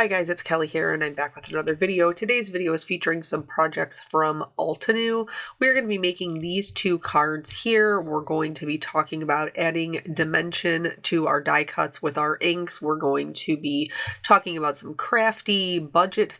Hi guys, it's Kelly here and I'm back with another video. Today's video is featuring some projects from Altenew. We're going to be making these two cards here. We're going to be talking about adding dimension to our die cuts with our inks. We're going to be talking about some crafty budget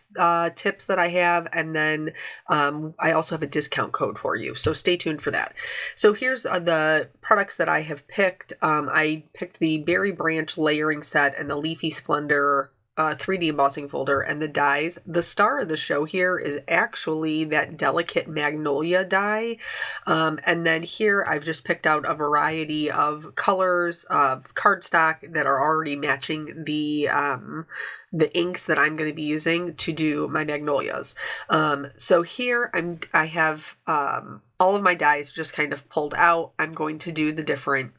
tips that I have, and then I also have a discount code for you, so stay tuned for that. So here's the products that I have picked. I picked the Berry Branch layering set and the Leafy Splendor 3D embossing folder and the dies. The star of the show here is actually that delicate magnolia die. And then here I've just picked out a variety of colors of cardstock that are already matching the inks that I'm going to be using to do my magnolias. So here I have all of my dies just kind of pulled out. I'm going to do the different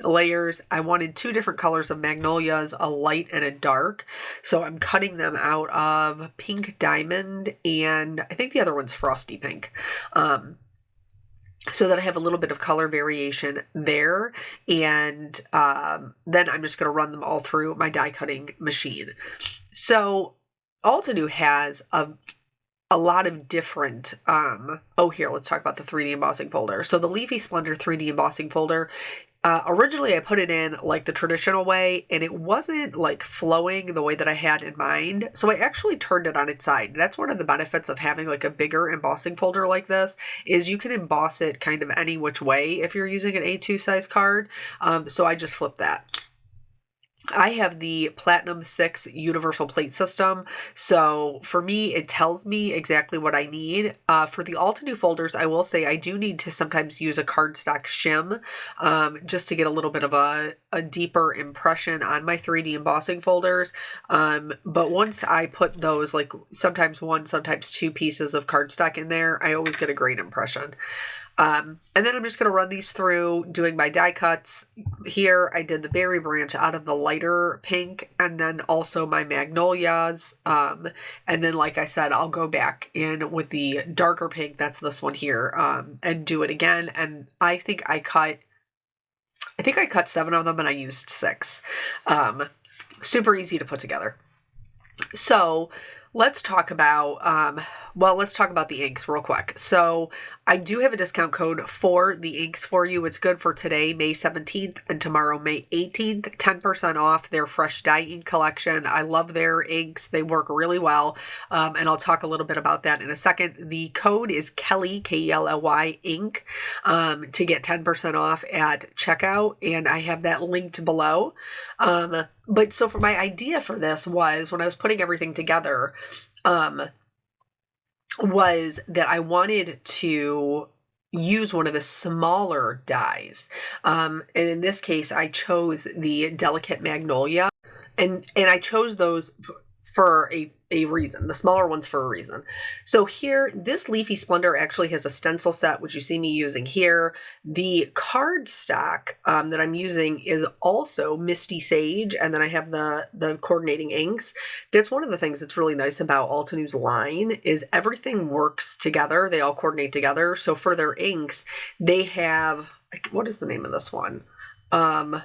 layers. I wanted two different colors of magnolias, a light and a dark. So I'm cutting them out of Pink Diamond, and I think the other one's Frosty Pink. So that I have a little bit of color variation there. And then I'm just going to run them all through my die cutting machine. So Altenew has a lot of different, here, let's talk about the 3D embossing folder. So the Leafy Splendor 3D embossing folder, originally I put it in like the traditional way, and it wasn't like flowing the way that I had in mind. So I actually turned it on its side. That's one of the benefits of having like a bigger embossing folder like this, is you can emboss it kind of any which way if you're using an A2 size card. So I just flipped that. I have the Platinum 6 Universal Plate System, so for me, it tells me exactly what I need. For the Altenew folders, I will say I do need to sometimes use a cardstock shim, just to get a little bit of a deeper impression on my 3D embossing folders. But once I put those, like sometimes one, sometimes two pieces of cardstock in there, I always get a great impression. And then I'm just going to run these through doing my die cuts. Here I did the Berry Branch out of the lighter pink, and then also my magnolias. And then, like I said, I'll go back in with the darker pink, that's this one here, and do it again. And I think I cut 7 of them and I used 6. Super easy to put together. So let's talk about, the inks real quick. So I do have a discount code for the inks for you. It's good for today, May 17th, and tomorrow, May 18th, 10% off their fresh dye ink collection. I love their inks. They work really well. And I'll talk a little bit about that in a second. The code is Kelly, K-E-L-L-Y, ink, to get 10% off at checkout. And I have that linked below. But so for my idea for this was, when I was putting everything together, was that I wanted to use one of the smaller dies. And in this case, I chose the Delicate Magnolia, and I chose those for a reason, the smaller ones for a reason. So here, this Leafy Splendor actually has a stencil set, which you see me using here. The cardstock that I'm using is also Misty Sage, and then I have the coordinating inks. That's one of the things that's really nice about Altenew's line, is everything works together. They all coordinate together. So for their inks, they have, what is the name of this one? I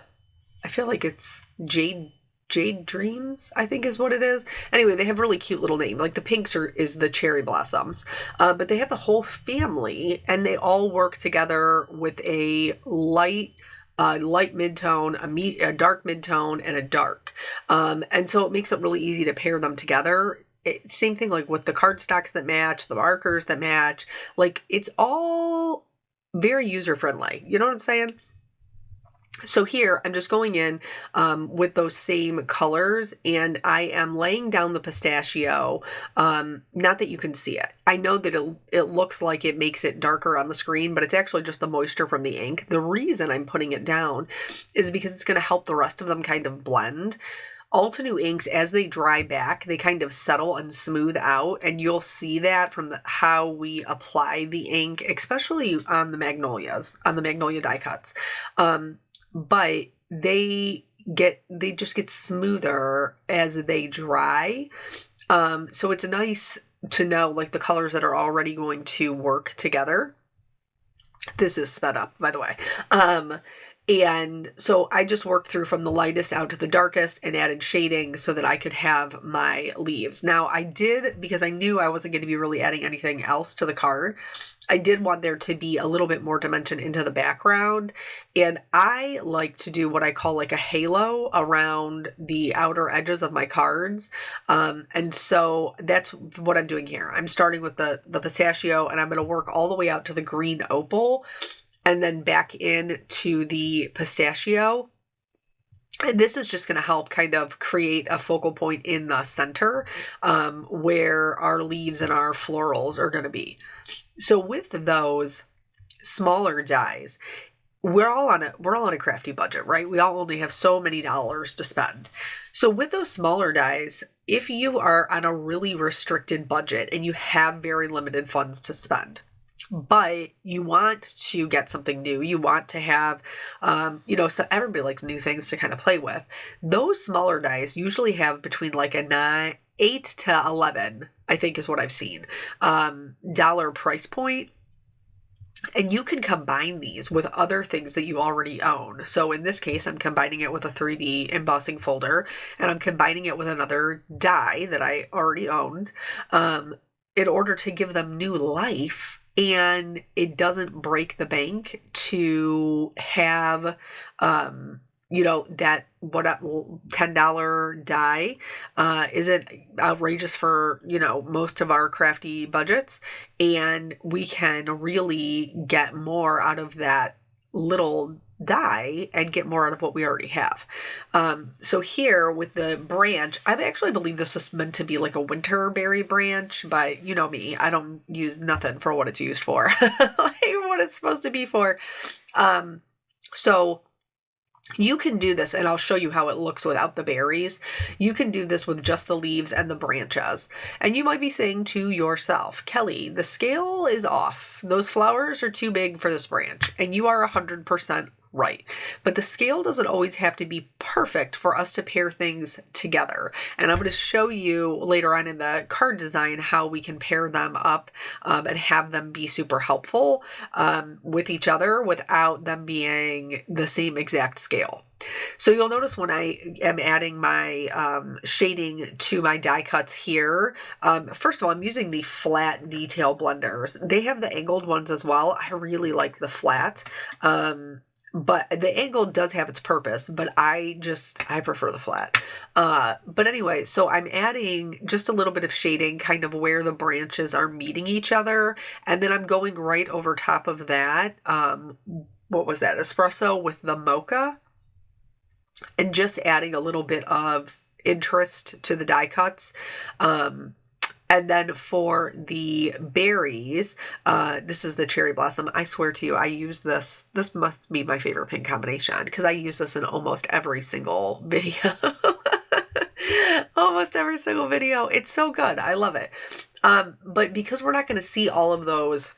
feel like it's Jade Dreams, I think is what it is. Anyway, they have really cute little names. Like the pinks is the Cherry Blossoms. But they have the whole family, and they all work together with a light mid-tone, a dark mid-tone, and a dark. And so it makes it really easy to pair them together. Same thing like with the cardstocks that match, the markers that match. Like, it's all very user-friendly. You know what I'm saying? So here, I'm just going in with those same colors, and I am laying down the pistachio, not that you can see it. I know that it looks like it makes it darker on the screen, but it's actually just the moisture from the ink. The reason I'm putting it down is because it's going to help the rest of them kind of blend. Altenew inks, as they dry back, they kind of settle and smooth out, and you'll see that from how we apply the ink, especially on the magnolias, on the magnolia die cuts. But they just get smoother as they dry. So it's nice to know like the colors that are already going to work together. This is sped up, by the way. And so I just worked through from the lightest out to the darkest and added shading so that I could have my leaves. Now I did, because I knew I wasn't going to be really adding anything else to the card, I did want there to be a little bit more dimension into the background. And I like to do what I call like a halo around the outer edges of my cards. And so that's what I'm doing here. I'm starting with the pistachio, and I'm going to work all the way out to the green opal, and then back in to the pistachio. And this is just going to help kind of create a focal point in the center, where our leaves and our florals are going to be. So with those smaller dies, we're all on a crafty budget, right? We all only have so many dollars to spend. So with those smaller dies, if you are on a really restricted budget and you have very limited funds to spend, but you want to get something new, you want to have, so everybody likes new things to kind of play with. Those smaller dies usually have between like a 8 to 11, I think is what I've seen, dollar price point. And you can combine these with other things that you already own. So in this case, I'm combining it with a 3D embossing folder, and I'm combining it with another die that I already owned, in order to give them new life. And it doesn't break the bank to have, that $10 die isn't outrageous for, most of our crafty budgets. And we can really get more out of that little die and get more out of what we already have. So here with the branch, I actually believe this is meant to be like a winterberry branch, but you know me, I don't use nothing for what it's used for, like what it's supposed to be for. So you can do this, and I'll show you how it looks without the berries. You can do this with just the leaves and the branches. And you might be saying to yourself, Kelly, the scale is off. Those flowers are too big for this branch. And you are 100% right. But the scale doesn't always have to be perfect for us to pair things together. And I'm going to show you later on in the card design how we can pair them up and have them be super helpful with each other without them being the same exact scale. So you'll notice when I am adding my shading to my die cuts here, first of all, I'm using the flat detail blenders. They have the angled ones as well. I really like the flat. But the angle does have its purpose, but I prefer the flat. But anyway, so I'm adding just a little bit of shading kind of where the branches are meeting each other. And then I'm going right over top of that. What was that? Espresso with the mocha. And just adding a little bit of interest to the die cuts. And then for the berries, this is the cherry blossom. I swear to you, I use this. This must be my favorite pink combination because I use this in almost every single video. Almost every single video. It's so good. I love it. But because we're not going to see all of those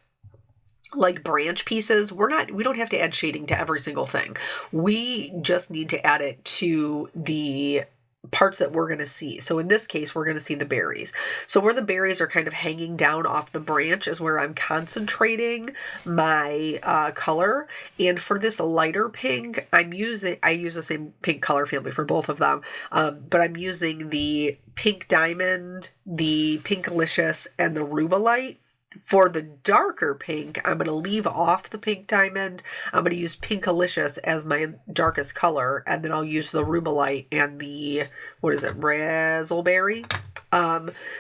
like branch pieces, we don't have to add shading to every single thing. We just need to add it to the parts that we're going to see. So in this case, we're going to see the berries. So where the berries are kind of hanging down off the branch is where I'm concentrating my color. And for this lighter pink, I use the same pink color family for both of them. But I'm using the Pink Diamond, the Pinkalicious, and the Rubelite. For the darker pink, I'm going to leave off the Pink Diamond. I'm going to use Pinkalicious as my darkest color, and then I'll use the Rubelite and the, Razzleberry.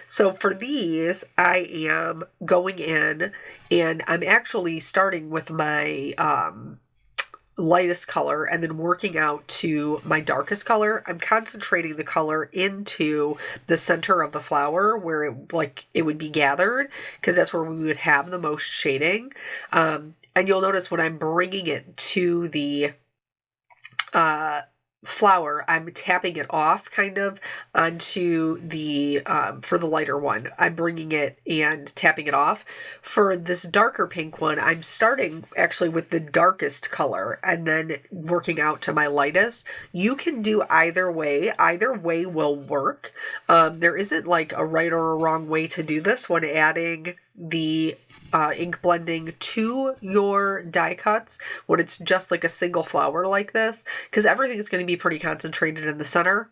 So for these, I am going in, and I'm actually starting with my lightest color and then working out to my darkest color. I'm concentrating the color into the center of the flower where it would be gathered, because that's where we would have the most shading. And you'll notice when I'm bringing it to the flower, I'm tapping it off kind of onto the, for the lighter one, I'm bringing it and tapping it off. For this darker pink one, I'm starting actually with the darkest color and then working out to my lightest. You can do either way. Either way will work. There isn't like a right or a wrong way to do this when adding the ink blending to your die cuts when it's just like a single flower like this, because everything is going to be pretty concentrated in the center.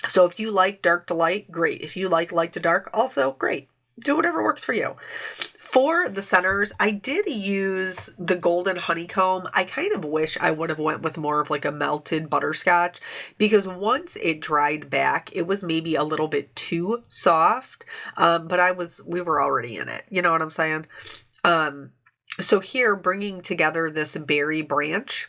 So if you like dark to light, great. If you like light to dark, also great. Do whatever works for you. For the centers, I did use the golden honeycomb. I kind of wish I would have went with more of like a melted butterscotch, because once it dried back, it was maybe a little bit too soft. But we were already in it. You know what I'm saying? So here, bringing together this berry branch,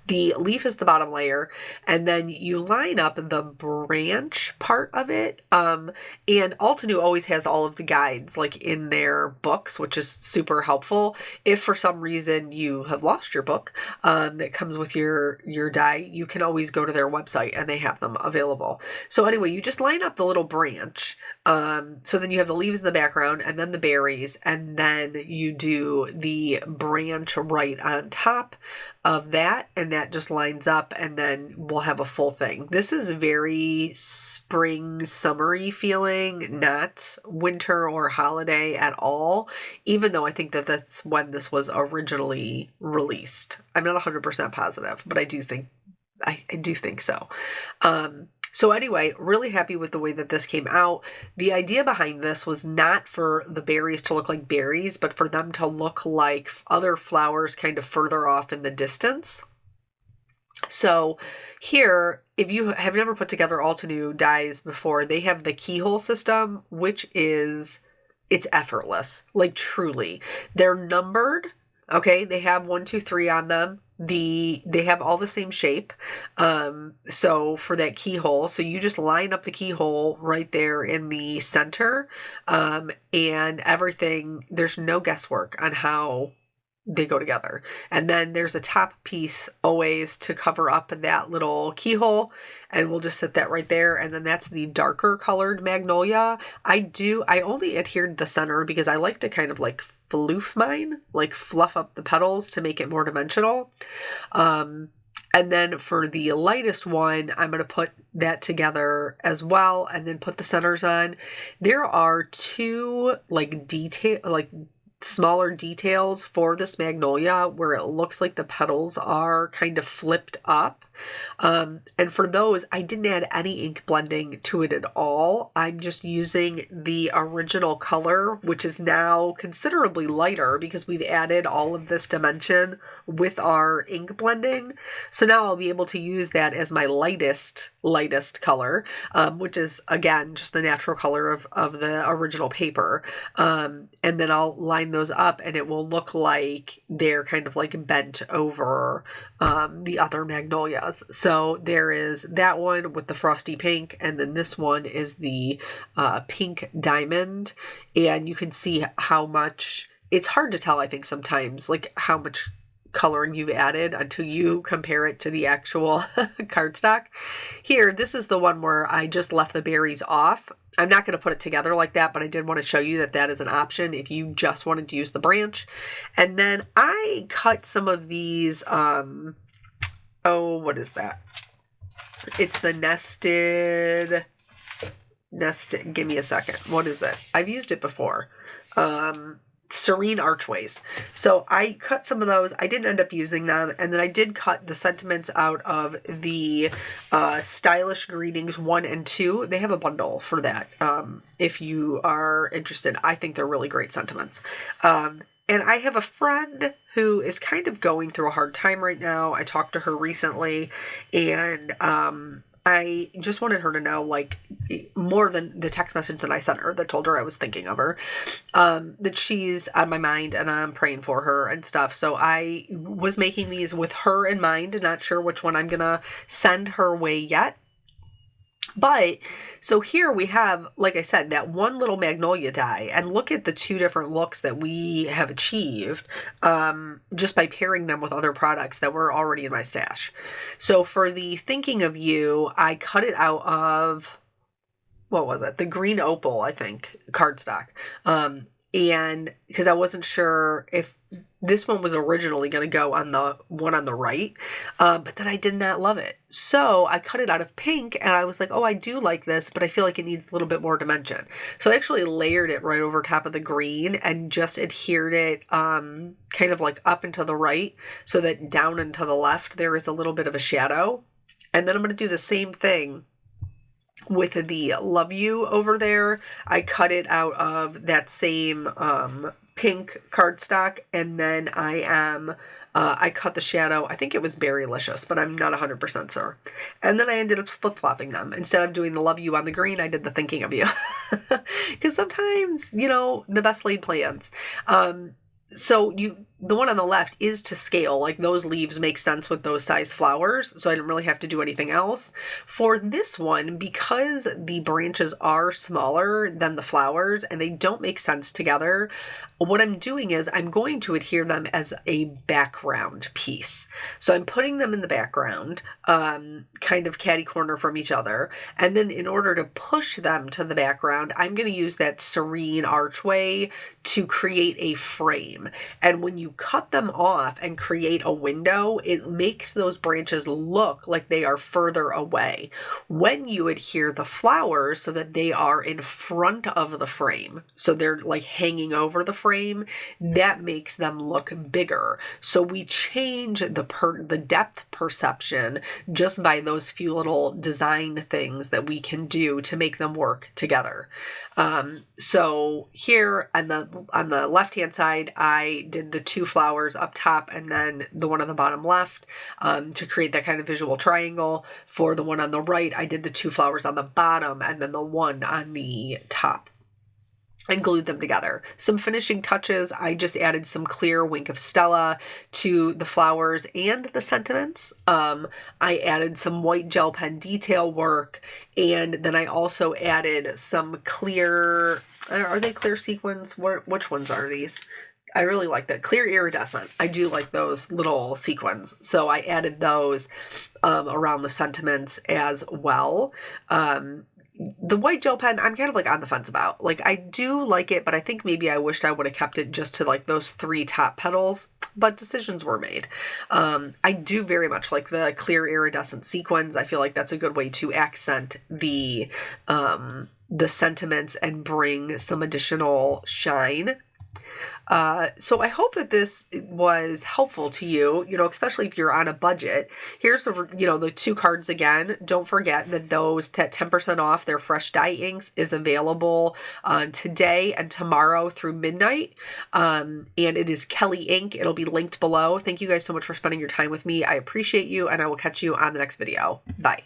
the leaf is the bottom layer, and then you line up the branch part of it. And Altenew always has all of the guides like in their books, which is super helpful. If for some reason you have lost your book that comes with your die, you can always go to their website and they have them available. So anyway, you just line up the little branch. So then you have the leaves in the background and then the berries, and then you do the branch right on top of that, and that just lines up, and then we'll have a full thing. This is very spring, summery feeling, not winter or holiday at all, even though I think that that's when this was originally released. I'm not 100% positive, but I do think so. So anyway, really happy with the way that this came out. The idea behind this was not for the berries to look like berries, but for them to look like other flowers kind of further off in the distance. So here, if you have never put together Altenew dies before, they have the keyhole system, which is, it's effortless. Like truly. They're numbered. Okay, they have 1, 2, 3 on them. They have all the same shape. So for that keyhole, so you just line up the keyhole right there in the center, and everything, there's no guesswork on how they go together. And then there's a top piece always to cover up that little keyhole, and we'll just set that right there. And then that's the darker colored magnolia. I only adhered the center because I like to kind of like floof mine, like fluff up the petals to make it more dimensional. And then for the lightest one, I'm going to put that together as well, and then put the centers on. There are two smaller details for this magnolia where it looks like the petals are kind of flipped up. And for those, I didn't add any ink blending to it at all. I'm just using the original color, which is now considerably lighter because we've added all of this dimension with our ink blending. So now I'll be able to use that as my lightest color, which is again just the natural color of the original paper. And then I'll line those up and it will look like they're kind of like bent over the other magnolias. So there is that one with the frosty pink, and then this one is the pink diamond. And you can see how much, it's hard to tell, I think sometimes, like how much coloring you've added until you compare it to the actual cardstock. Here, this is the one where I just left the berries off. I'm not going to put it together like that, but I did want to show you that that is an option if you just wanted to use the branch. And then I cut some of these, what is that? It's the nested, give me a second. What is it? I've used it before. Serene Archways. So I cut some of those. I didn't end up using them. And then I did cut the sentiments out of the Stylish Greetings 1 and 2. They have a bundle for that. If you are interested, I think they're really great sentiments. And I have a friend who is kind of going through a hard time right now. I talked to her recently, and I just wanted her to know, like, more than the text message that I sent her that told her I was thinking of her, that she's on my mind and I'm praying for her and stuff. So I was making these with her in mind, and not sure which one I'm going to send her way yet. But so here we have, like I said, that one little magnolia die, and look at the two different looks that we have achieved just by pairing them with other products that were already in my stash. So for the Thinking of You, I cut it out of, what was it? The Green Opal, I think, cardstock. And because I wasn't sure if this one was originally going to go on the one on the right, but then I did not love it. So I cut it out of pink, and I was like, oh, I do like this, but I feel like it needs a little bit more dimension. So I actually layered it right over top of the green and just adhered it kind of like up and to the right, so that down and to the left there is a little bit of a shadow. And then I'm going to do the same thing with the Love You over there. I cut it out of that same pink cardstock, and then I cut the shadow. I think it was Berrylicious, but I'm not 100% sure. And then I ended up flip-flopping them. Instead of doing the Love You on the green, I did the Thinking of You. Because sometimes, the best laid plans. So the one on the left is to scale, like those leaves make sense with those size flowers, so I didn't really have to do anything else. For this one, because the branches are smaller than the flowers and they don't make sense together, what I'm doing is I'm going to adhere them as a background piece. So I'm putting them in the background, kind of catty corner from each other. And then in order to push them to the background, I'm going to use that serene archway to create a frame. And when you cut them off and create a window, it makes those branches look like they are further away. When you adhere the flowers so that they are in front of the frame, so they're like hanging over the frame, that makes them look bigger. So we change the depth perception just by those few little design things that we can do to make them work together. So here on the left-hand side, I did the two flowers up top and then the one on the bottom left, to create that kind of visual triangle. For the one on the right, I did the two flowers on the bottom and then the one on the top, and glued them together. Some finishing touches, I just added some clear Wink of Stella to the flowers and the sentiments. I added some white gel pen detail work, and then I also added some clear, are they clear sequins? Which ones are these? I really like that. Clear iridescent. I do like those little sequins. So I added those around the sentiments as well. The white gel pen, I'm kind of like on the fence about. Like, I do like it, but I think maybe I wished I would have kept it just to like those 3 top petals, but decisions were made. I do very much like the clear iridescent sequins. I feel like that's a good way to accent the sentiments and bring some additional shine. So I hope that this was helpful to you, especially if you're on a budget. Here's the 2 cards again. Don't forget that those 10% off their fresh dye inks is available today and tomorrow through midnight. And it is Kelly Ink. It'll be linked below. Thank you guys so much for spending your time with me. I appreciate you, and I will catch you on the next video. Bye.